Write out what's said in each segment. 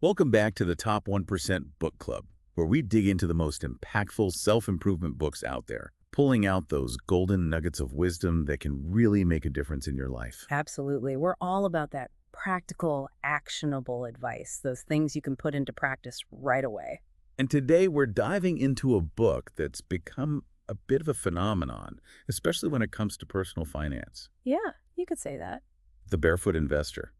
Welcome back to the Top 1% Book Club, where we dig into the most impactful self-improvement books out there, pulling out those golden nuggets of wisdom that can really make a difference in your life. Absolutely. We're all about that practical, actionable advice, those things you can put into practice right away. And today we're diving into a book that's become a bit of a phenomenon, especially when it comes to personal finance. Yeah, you could say that. The Barefoot Investor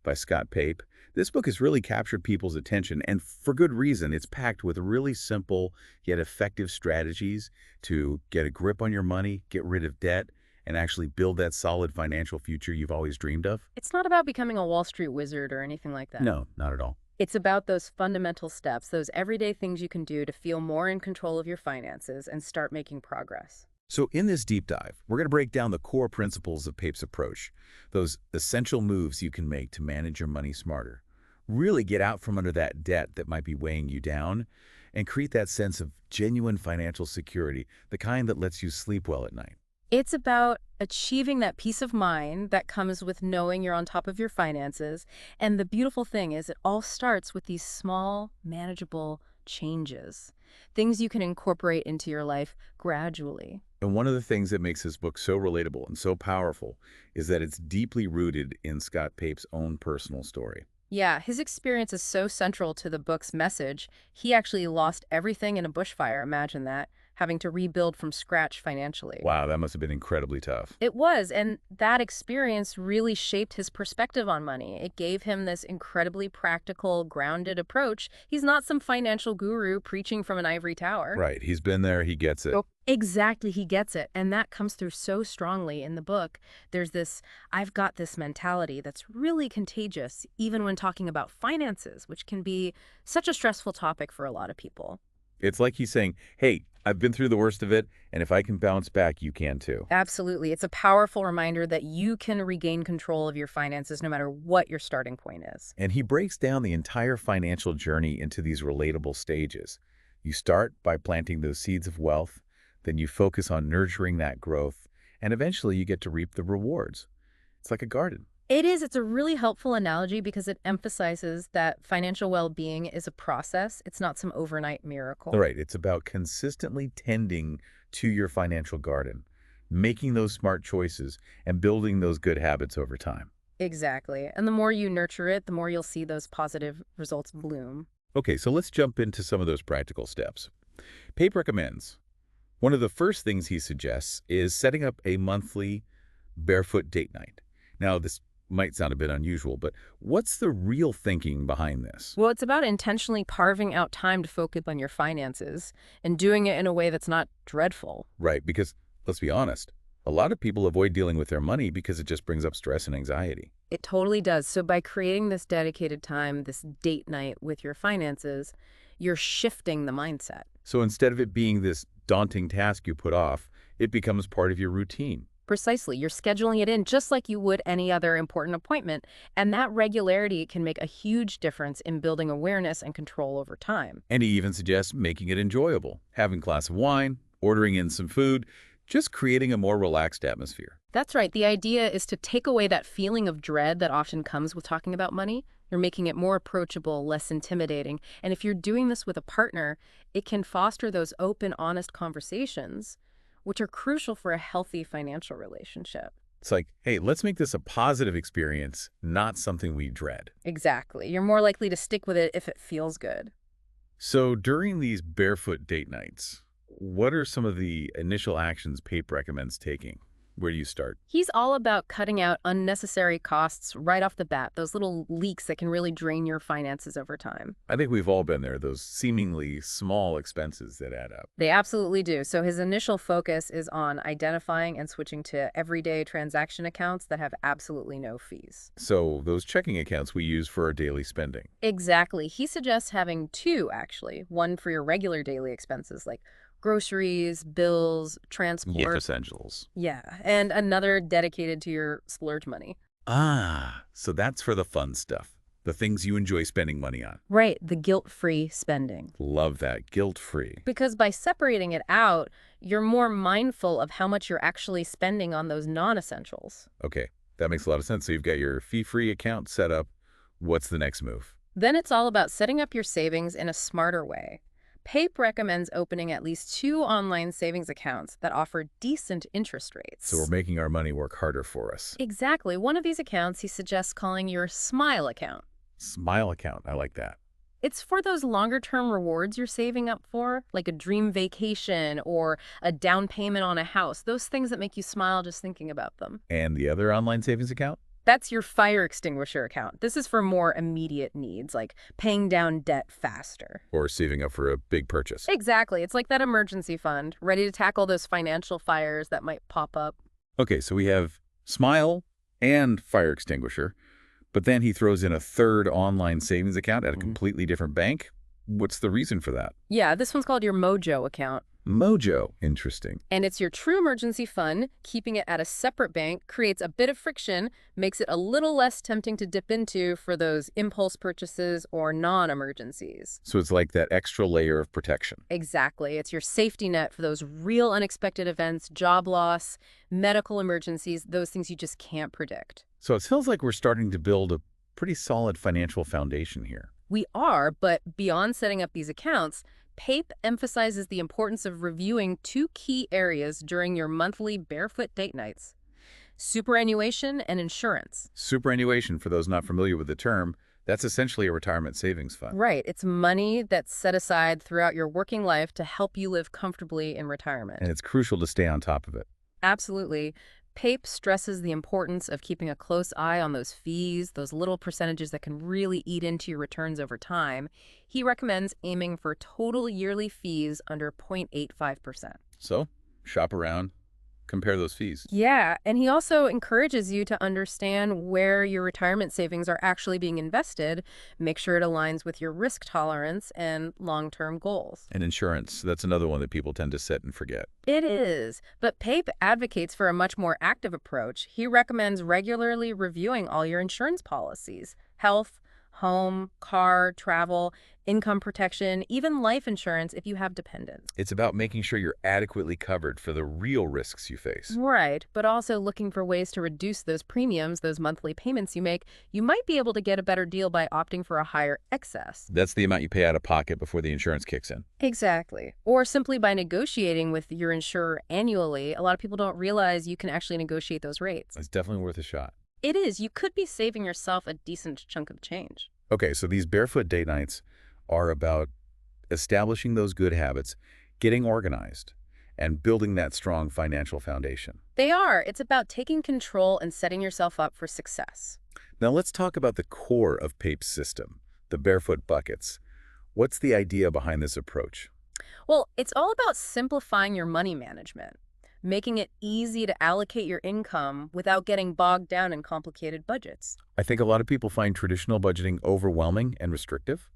by Scott Pape. This book has really captured people's attention, and for good reason. It's packed with really simple yet effective strategies to get a grip on your money, get rid of debt, and actually build that solid financial future you've always dreamed of. It's not about becoming a Wall Street wizard or anything like that. No, not at all. It's about those fundamental steps, those everyday things you can do to feel more in control of your finances and start making progress. So in this deep dive, we're going to break down the core principles of Pape's approach, those essential moves you can make to manage your money smarter, really get out from under that debt that might be weighing you down, and create that sense of genuine financial security, the kind that lets you sleep well at night. It's about achieving that peace of mind that comes with knowing you're on top of your finances. And the beautiful thing is it all starts with these small, manageable changes, things you can incorporate into your life gradually. And one of the things that makes this book so relatable and so powerful is that it's deeply rooted in Scott Pape's own personal story. Yeah, his experience is so central to the book's message. He actually lost everything in a bushfire, imagine that, having to rebuild from scratch financially. Wow, that must have been incredibly tough. It was, and that experience really shaped his perspective on money. It gave him this incredibly practical, grounded approach. He's not some financial guru preaching from an ivory tower. Right, he's been there, he gets it. Nope. Exactly, he gets it. And that comes through so strongly in the book. There's this, I've got this mentality that's really contagious, even when talking about finances, which can be such a stressful topic for a lot of people. It's like he's saying, hey, I've been through the worst of it, and if I can bounce back, you can too. Absolutely. It's a powerful reminder that you can regain control of your finances no matter what your starting point is. And he breaks down the entire financial journey into these relatable stages. You start by planting those seeds of wealth, then you focus on nurturing that growth, and eventually you get to reap the rewards. It's like a garden. It is. It's a really helpful analogy because it emphasizes that financial well-being is a process. It's not some overnight miracle. Right, it's about consistently tending to your financial garden, making those smart choices, and building those good habits over time. Exactly. And the more you nurture it, the more you'll see those positive results bloom. Okay, so let's jump into some of those practical steps. Pape recommends one of the first things he suggests is setting up a monthly barefoot date night. Now, this might sound a bit unusual, but what's the real thinking behind this? Well, it's about intentionally carving out time to focus on your finances and doing it in a way that's not dreadful. Right, because let's be honest, a lot of people avoid dealing with their money because it just brings up stress and anxiety. It totally does. So by creating this dedicated time, this date night with your finances, you're shifting the mindset. So instead of it being this daunting task you put off, it becomes part of your routine. Precisely. You're scheduling it in just like you would any other important appointment. And that regularity can make a huge difference in building awareness and control over time. And he even suggests making it enjoyable, having a glass of wine, ordering in some food, just creating a more relaxed atmosphere. That's right. The idea is to take away that feeling of dread that often comes with talking about money. You're making it more approachable, less intimidating. And if you're doing this with a partner, it can foster those open, honest conversations, which are crucial for a healthy financial relationship. It's like, hey, let's make this a positive experience, not something we dread. Exactly. You're more likely to stick with it if it feels good. So during these barefoot date nights, what are some of the initial actions Pape recommends taking? Where do you start? He's all about cutting out unnecessary costs right off the bat, those little leaks that can really drain your finances over time. I think we've all been there, those seemingly small expenses that add up. They absolutely do. So his initial focus is on identifying and switching to everyday transaction accounts that have absolutely no fees. So those checking accounts we use for our daily spending. Exactly. He suggests having two, actually. One for your regular daily expenses like groceries, bills, transport. Essentials. Yeah, and another dedicated to your splurge money. Ah, so that's for the fun stuff, the things you enjoy spending money on. Right, the guilt-free spending. Love that, guilt-free. Because by separating it out, you're more mindful of how much you're actually spending on those non-essentials. Okay, that makes a lot of sense. So you've got your fee-free account set up. What's the next move? Then it's all about setting up your savings in a smarter way. Pape recommends opening at least 2 online savings accounts that offer decent interest So we're rates. making our money work harder for us. Exactly. One of these accounts he suggests calling your Smile account. Smile account, I like that. It's for those longer-term rewards you're saving up for, like a dream vacation or a down payment on a house, those things that make you smile just thinking about them. And the other online savings account? That's your fire extinguisher account. This is for more immediate needs, like paying down debt faster. Or saving up for a big purchase. Exactly. It's like that emergency fund, ready to tackle those financial fires that might pop up. Okay, so we have Smile and fire extinguisher, but then he throws in a third online savings account at a completely different bank. What's the reason for that? Yeah, this one's called your Mojo account. Mojo. Interesting. And it's your true emergency fund. Keeping it at a separate bank creates a bit of friction, makes it a little less tempting to dip into for those impulse purchases or non-emergencies. So it's like that extra layer of protection. Exactly. It's your safety net for those real unexpected events, job loss, medical emergencies, those things you just can't predict. So it feels like we're starting to build a pretty solid financial foundation here. We are, but beyond setting up these accounts, Pape emphasizes the importance of reviewing 2 key areas during your monthly Barefoot date nights: superannuation and insurance. Superannuation, for those not familiar with the term, that's essentially a retirement savings fund. Right. It's money that's set aside throughout your working life to help you live comfortably in retirement. And it's crucial to stay on top of it. Absolutely. Pape stresses the importance of keeping a close eye on those fees, those little percentages that can really eat into your returns over time. He recommends aiming for total yearly fees under 0.85%. So shop around, compare those fees. Yeah, and he also encourages you to understand where your retirement savings are actually being invested, make sure it aligns with your risk tolerance and long-term goals. And insurance, that's another one that people tend to set and forget. It is, but Pape advocates for a much more active approach. He recommends regularly reviewing all your insurance policies: health, home, car, travel, income protection, even life insurance if you have dependents. It's about making sure you're adequately covered for the real risks you face. Right, but also looking for ways to reduce those premiums, those monthly payments you make. You might be able to get a better deal by opting for a higher excess. That's the amount you pay out of pocket before the insurance kicks in. Exactly. Or simply by negotiating with your insurer annually. A lot of people don't realize you can actually negotiate those rates. It's definitely worth a shot. It is. You could be saving yourself a decent chunk of change. Okay, so these Barefoot date nights are about establishing those good habits, getting organized, and building that strong financial foundation. They are. It's about taking control and setting yourself up for success. Now let's talk about the core of Pape's system, the Barefoot buckets. What's the idea behind this approach? Well, it's all about simplifying your money management, making it easy to allocate your income without getting bogged down in complicated budgets. I think a lot of people find traditional budgeting overwhelming and restrictive.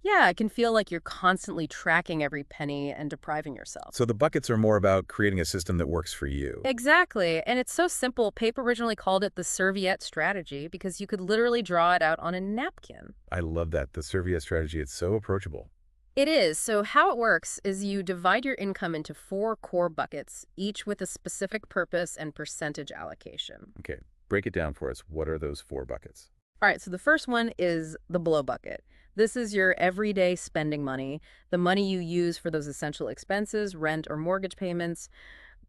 Yeah, it can feel like you're constantly tracking every penny and depriving yourself. So the buckets are more about creating a system that works for you. Exactly. And it's so simple. Pape originally called it the serviette strategy because you could literally draw it out on a napkin. I love that. The serviette strategy, it's so approachable. It is. So how it works is you divide your income into 4 core buckets, each with a specific purpose and percentage allocation. Okay, break it down for us. What are those 4 buckets? All right, so the first one is the blow bucket. This is your everyday spending money, the money you use for those essential expenses, rent or mortgage payments,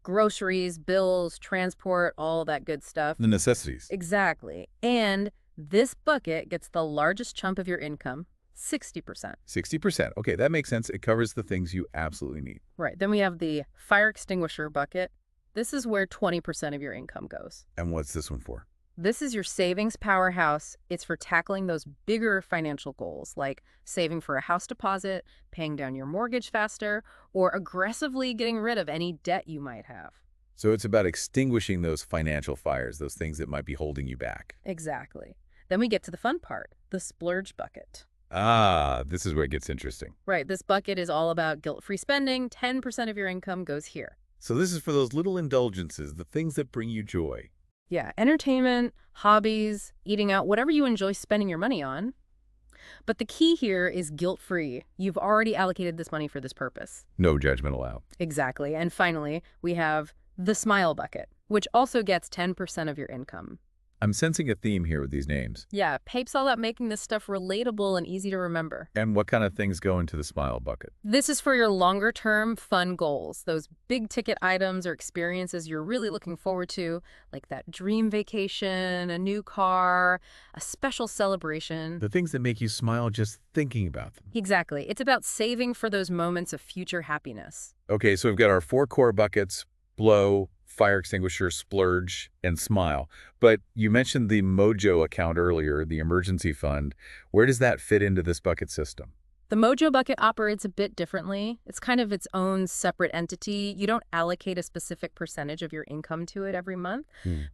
groceries, bills, transport, all that good stuff. The necessities. Exactly. And this bucket gets the largest chunk of your income, 60%. 60%. Okay, that makes sense. It covers the things you absolutely need. Right. Then we have the fire extinguisher bucket. This is where 20% of your income goes. And what's this one for? This is your savings powerhouse. It's for tackling those bigger financial goals, like saving for a house deposit, paying down your mortgage faster, or aggressively getting rid of any debt you might have. So it's about extinguishing those financial fires, those things that might be holding you back. Exactly. Then we get to the fun part, the splurge bucket. Ah, this is where it gets interesting. Right, this bucket is all about guilt-free spending. 10% of your income goes here. So this is for those little indulgences, the things that bring you joy. Yeah, entertainment, hobbies, eating out, whatever you enjoy spending your money on. But the key here is guilt-free. You've already allocated this money for this purpose. No judgment allowed. Exactly. And finally, we have the smile bucket, which also gets 10% of your income. I'm sensing a theme here with these names. Yeah, Pape's all about making this stuff relatable and easy to remember. And what kind of things go into the smile bucket? This is for your longer term fun goals, those big ticket items or experiences you're really looking forward to, like that dream vacation, a new car, a special celebration. The things that make you smile just thinking about them. Exactly. It's about saving for those moments of future happiness. Okay, so we've got our 4 core buckets: blow, fire extinguisher, splurge, and smile. But you mentioned the Mojo account earlier, the emergency fund. Where does that fit into this bucket system? The Mojo bucket operates a bit differently. It's kind of its own separate entity. You don't allocate a specific percentage of your income to it every month,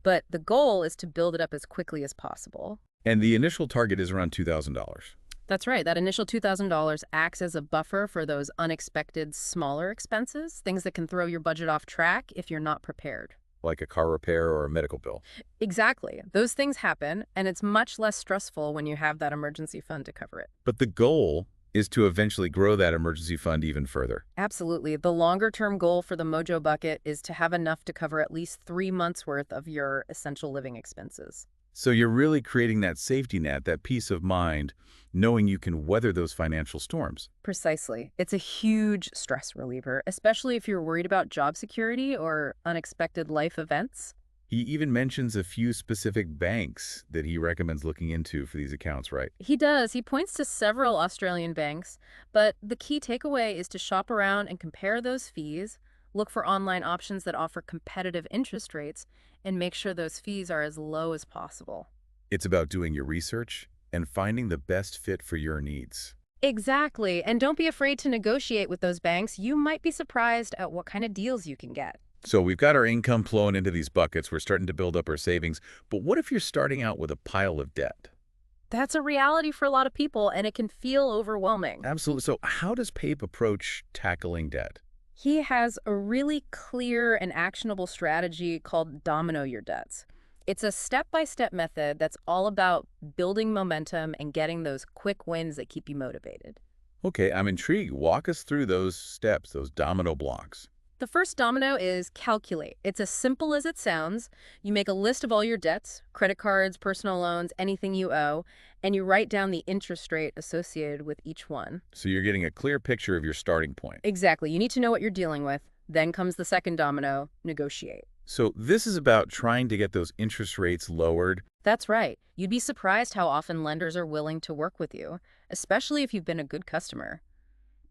but the goal is to build it up as quickly as possible. And the initial target is around $2,000. That's right. That initial $2,000 acts as a buffer for those unexpected smaller expenses, things that can throw your budget off track if you're not prepared. Like a car repair or a medical bill. Exactly. Those things happen, and it's much less stressful when you have that emergency fund to cover it. But the goal is to eventually grow that emergency fund even further. Absolutely. The longer-term goal for the Mojo bucket is to have enough to cover at least 3 months' worth of your essential living expenses. So you're really creating that safety net, that peace of mind, knowing you can weather those financial storms. Precisely. It's a huge stress reliever, especially if you're worried about job security or unexpected life events. He even mentions a few specific banks that he recommends looking into for these accounts, right? He does. He points to several Australian banks, but the key takeaway is to shop around and compare those fees, look for online options that offer competitive interest rates, and make sure those fees are as low as possible. It's about doing your research and finding the best fit for your needs. Exactly. And don't be afraid to negotiate with those banks. You might be surprised at what kind of deals you can get. So we've got our income flowing into these buckets. We're starting to build up our savings. But what if you're starting out with a pile of debt? That's a reality for a lot of people, and it can feel overwhelming. Absolutely. So how does Pape approach tackling debt? He has a really clear and actionable strategy called Domino Your Debts. It's a step-by-step method that's all about building momentum and getting those quick wins that keep you motivated. Okay, I'm intrigued. Walk us through those steps, those domino blocks. The first domino is calculate. It's as simple as it sounds. You make a list of all your debts, credit cards, personal loans, anything you owe, and you write down the interest rate associated with each one. So you're getting a clear picture of your starting point. Exactly. You need to know what you're dealing with. Then comes the second domino, negotiate. So this is about trying to get those interest rates lowered. That's right. You'd be surprised how often lenders are willing to work with you, especially if you've been a good customer.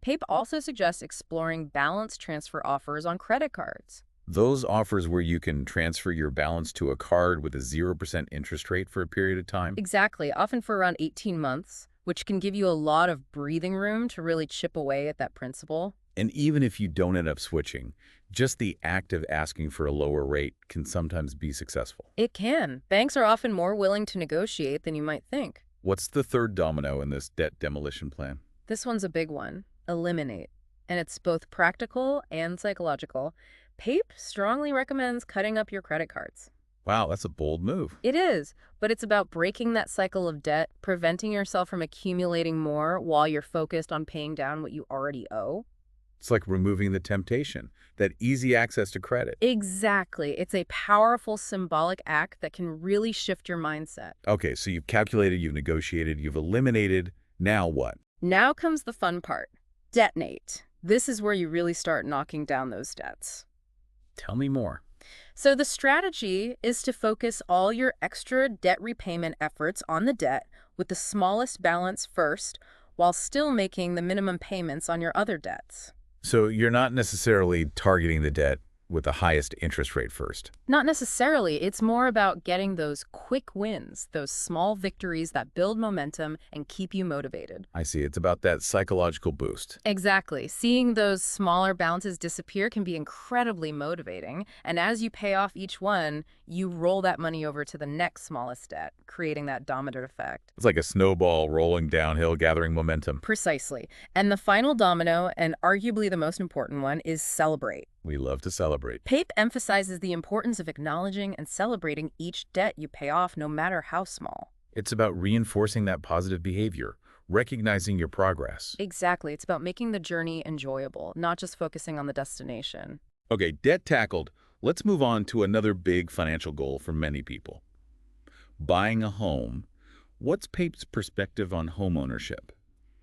Pape also suggests exploring balance transfer offers on credit cards. Those offers where you can transfer your balance to a card with a 0% interest rate for a period of time. Exactly, often for around 18 months, which can give you a lot of breathing room to really chip away at that principal. And even if you don't end up switching, just the act of asking for a lower rate can sometimes be successful. It can. Banks are often more willing to negotiate than you might think. What's the third domino in this debt demolition plan? This one's a big one. Eliminate. And it's both practical and psychological. Pape strongly recommends cutting up your credit cards. Wow, that's a bold move. It is, but it's about breaking that cycle of debt, preventing yourself from accumulating more while you're focused on paying down what you already owe. It's like removing the temptation, that easy access to credit. Exactly. It's a powerful symbolic act that can really shift your mindset. Okay, so you've calculated, you've negotiated, you've eliminated. Now what? Now comes the fun part. Detonate. This is where you really start knocking down those debts. Tell me more. So the strategy is to focus all your extra debt repayment efforts on the debt with the smallest balance first, while still making the minimum payments on your other debts. So you're not necessarily targeting the debt with the highest interest rate first. Not necessarily. It's more about getting those quick wins, those small victories that build momentum and keep you motivated. I see. It's about that psychological boost. Exactly. Seeing those smaller balances disappear can be incredibly motivating. And as you pay off each one, you roll that money over to the next smallest debt, creating that domino effect. It's like a snowball rolling downhill, gathering momentum. Precisely. And the final domino, and arguably the most important one, is celebrate. We love to celebrate. Pape emphasizes the importance of acknowledging and celebrating each debt you pay off, no matter how small. It's about reinforcing that positive behavior, recognizing your progress. Exactly. It's about making the journey enjoyable, not just focusing on the destination. Okay, debt tackled. Let's move on to another big financial goal for many people. buying a home. What's Pape's perspective on homeownership?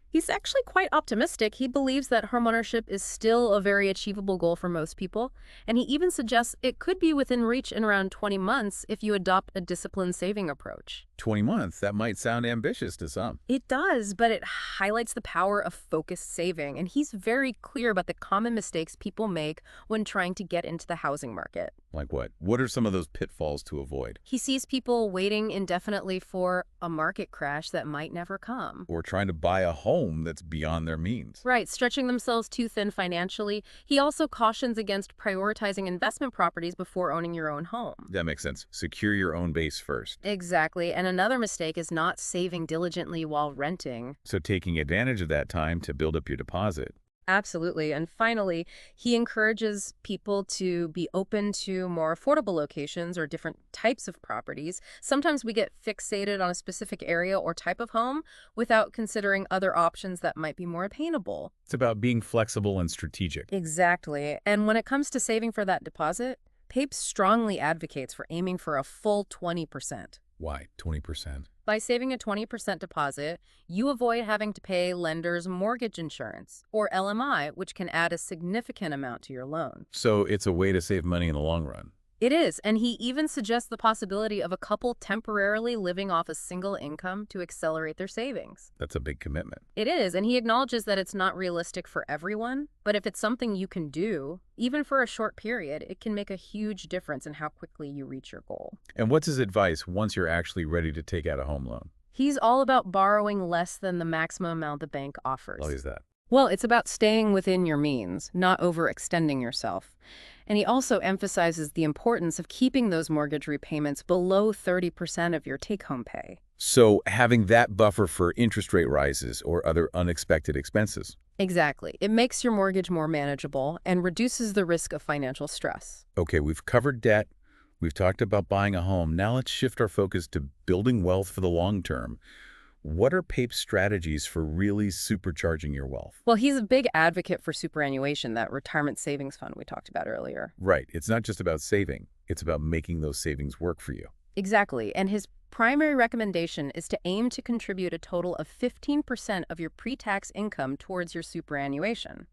He's actually quite optimistic. He believes that homeownership is still a very achievable goal for most people, and he even suggests it could be within reach in around 20 months if you adopt a disciplined saving approach. 20 months, that might sound ambitious to some. It does, but it highlights the power of focused saving, and he's very clear about the common mistakes people make when trying to get into the housing market. Like what? What are some of those pitfalls to avoid? He sees people waiting indefinitely for a market crash that might never come. Or trying to buy a home that's beyond their means? Right, stretching themselves too thin financially. He also cautions against prioritizing investment properties before owning your own home. That makes sense. Secure your own base first. Exactly, and another mistake is not saving diligently while renting. So taking advantage of that time to build up your deposit. Absolutely. And finally, he encourages people to be open to more affordable locations or different types of properties. Sometimes we get fixated on a specific area or type of home without considering other options that might be more attainable. It's about being flexible and strategic. Exactly. And when it comes to saving for that deposit, Pape strongly advocates for aiming for a full 20%. Why 20%? By saving a 20% deposit, you avoid having to pay lenders mortgage insurance, or LMI, which can add a significant amount to your loan. So it's a way to save money in the long run. It is, and he even suggests the possibility of a couple temporarily living off a single income to accelerate their savings. That's a big commitment. It is, and he acknowledges that it's not realistic for everyone, but if it's something you can do, even for a short period, it can make a huge difference in how quickly you reach your goal. And what's his advice once you're actually ready to take out a home loan? He's all about borrowing less than the maximum amount the bank offers. Why is that? Well, it's about staying within your means, not overextending yourself. And he also emphasizes the importance of keeping those mortgage repayments below 30% of your take-home pay. So having that buffer for interest rate rises or other unexpected expenses. Exactly. It makes your mortgage more manageable and reduces the risk of financial stress. Okay, we've covered debt. We've talked about buying a home. Now let's shift our focus to building wealth for the long term. What are Pape's strategies for really supercharging your wealth? Well, he's a big advocate for superannuation, that retirement savings fund we talked about earlier. Right. It's not just about saving. It's about making those savings work for you. Exactly. And his primary recommendation is to aim to contribute a total of 15% of your pre-tax income towards your superannuation.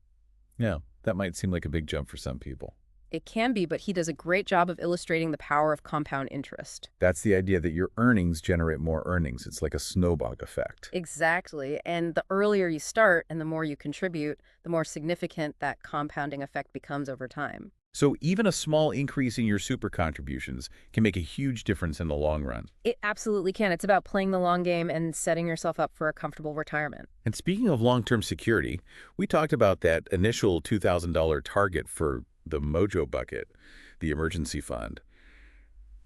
Yeah, that might seem like a big jump for some people. It can be, but he does a great job of illustrating the power of compound interest. That's the idea that your earnings generate more earnings. It's like a snowball effect. Exactly. And the earlier you start and the more you contribute, the more significant that compounding effect becomes over time. So even a small increase in your super contributions can make a huge difference in the long run. It absolutely can. It's about playing the long game and setting yourself up for a comfortable retirement. And speaking of long-term security, we talked about that initial $2,000 target for the Mojo bucket, the emergency fund.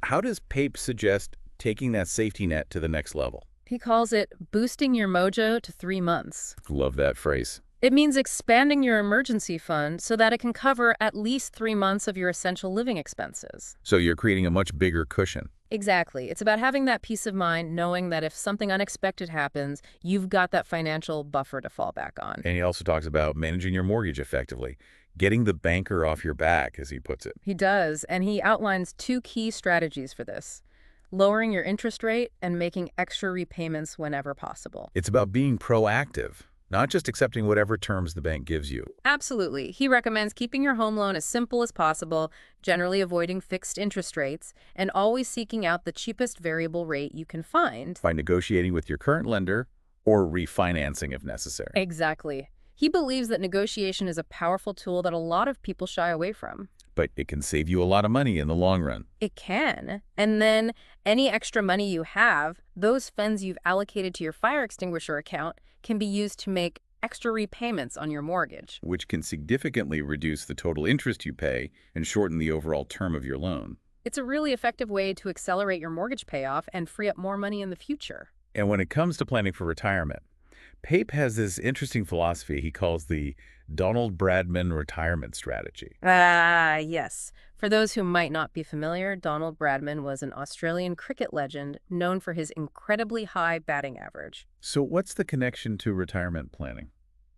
How does Pape suggest taking that safety net to the next level? He calls it boosting your mojo to 3 months. Love that phrase. It means expanding your emergency fund so that it can cover at least 3 months of your essential living expenses. So you're creating a much bigger cushion. Exactly. It's about having that peace of mind, knowing that if something unexpected happens, you've got that financial buffer to fall back on. And he also talks about managing your mortgage effectively, getting the banker off your back, as he puts it. He does, and he outlines 2 key strategies for this: lowering your interest rate and making extra repayments whenever possible. It's about being proactive, not just accepting whatever terms the bank gives you. Absolutely. He recommends keeping your home loan as simple as possible, generally avoiding fixed interest rates, and always seeking out the cheapest variable rate you can find. By negotiating with your current lender or refinancing if necessary. Exactly. He believes that negotiation is a powerful tool that a lot of people shy away from. But it can save you a lot of money in the long run. It can. And then any extra money you have, those funds you've allocated to your fire extinguisher account can be used to make extra repayments on your mortgage. Which can significantly reduce the total interest you pay and shorten the overall term of your loan. It's a really effective way to accelerate your mortgage payoff and free up more money in the future. And when it comes to planning for retirement, Pape has this interesting philosophy he calls the Donald Bradman retirement strategy. Yes. For those who might not be familiar, Donald Bradman was an Australian cricket legend known for his incredibly high batting average. So what's the connection to retirement planning?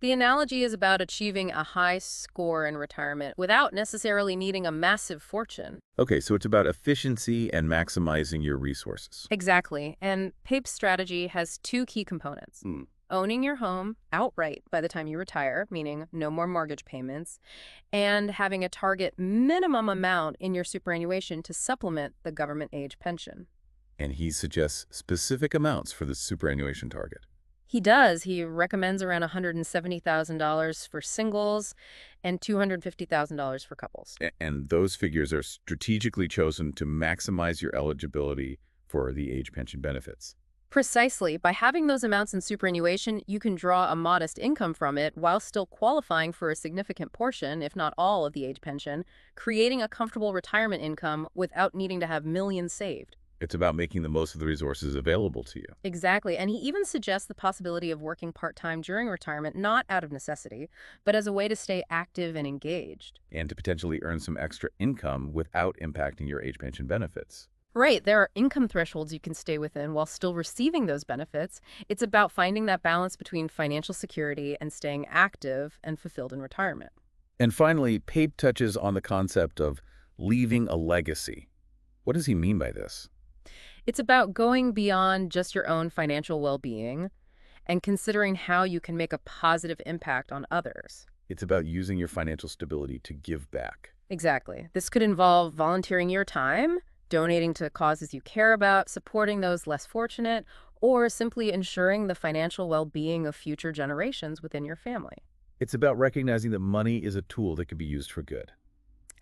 The analogy is about achieving a high score in retirement without necessarily needing a massive fortune. Okay, so it's about efficiency and maximizing your resources. Exactly. And Pape's strategy has two key components. Hmm. Owning your home outright by the time you retire, meaning no more mortgage payments, and having a target minimum amount in your superannuation to supplement the government age pension. And he suggests specific amounts for the superannuation target. He does. He recommends around $170,000 for singles and $250,000 for couples. And those figures are strategically chosen to maximize your eligibility for the age pension benefits. Precisely. By having those amounts in superannuation, you can draw a modest income from it while still qualifying for a significant portion, if not all, of the age pension, creating a comfortable retirement income without needing to have millions saved. It's about making the most of the resources available to you. Exactly. And he even suggests the possibility of working part-time during retirement, not out of necessity, but as a way to stay active and engaged. And to potentially earn some extra income without impacting your age pension benefits. Right. There are income thresholds you can stay within while still receiving those benefits. It's about finding that balance between financial security and staying active and fulfilled in retirement. And finally, Pape touches on the concept of leaving a legacy. What does he mean by this? It's about going beyond just your own financial well-being and considering how you can make a positive impact on others. It's about using your financial stability to give back. Exactly. This could involve volunteering your time, donating to causes you care about, supporting those less fortunate, or simply ensuring the financial well-being of future generations within your family. It's about recognizing that money is a tool that can be used for good.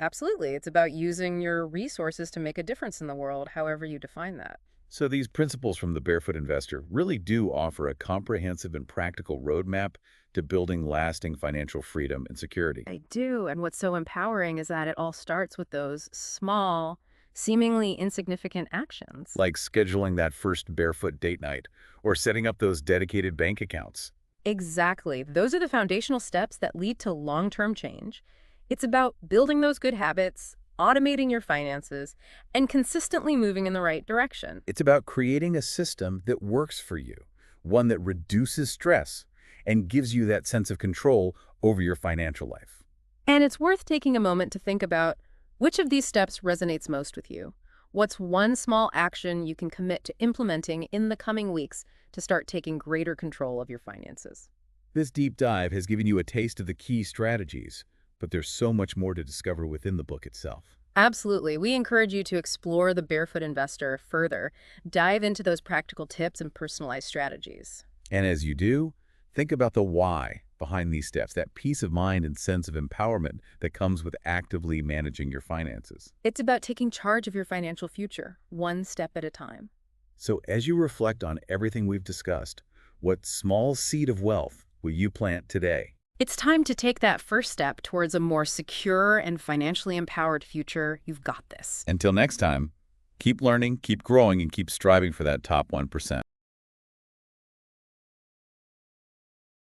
Absolutely. It's about using your resources to make a difference in the world, however you define that. So these principles from the Barefoot Investor really do offer a comprehensive and practical roadmap to building lasting financial freedom and security. I do. And what's so empowering is that it all starts with those small, seemingly insignificant actions. Like scheduling that first barefoot date night or setting up those dedicated bank accounts. Exactly. Those are the foundational steps that lead to long-term change. It's about building those good habits, automating your finances, and consistently moving in the right direction. It's about creating a system that works for you, one that reduces stress and gives you that sense of control over your financial life. And it's worth taking a moment to think about which of these steps resonates most with you. What's one small action you can commit to implementing in the coming weeks to start taking greater control of your finances? This deep dive has given you a taste of the key strategies, but there's so much more to discover within the book itself. Absolutely. We encourage you to explore the Barefoot Investor further, dive into those practical tips and personalized strategies. And as you do, think about the why behind these steps, that peace of mind and sense of empowerment that comes with actively managing your finances. It's about taking charge of your financial future, one step at a time. So as you reflect on everything we've discussed, what small seed of wealth will you plant today? It's time to take that first step towards a more secure and financially empowered future. You've got this. Until next time, keep learning, keep growing, and keep striving for that top 1%.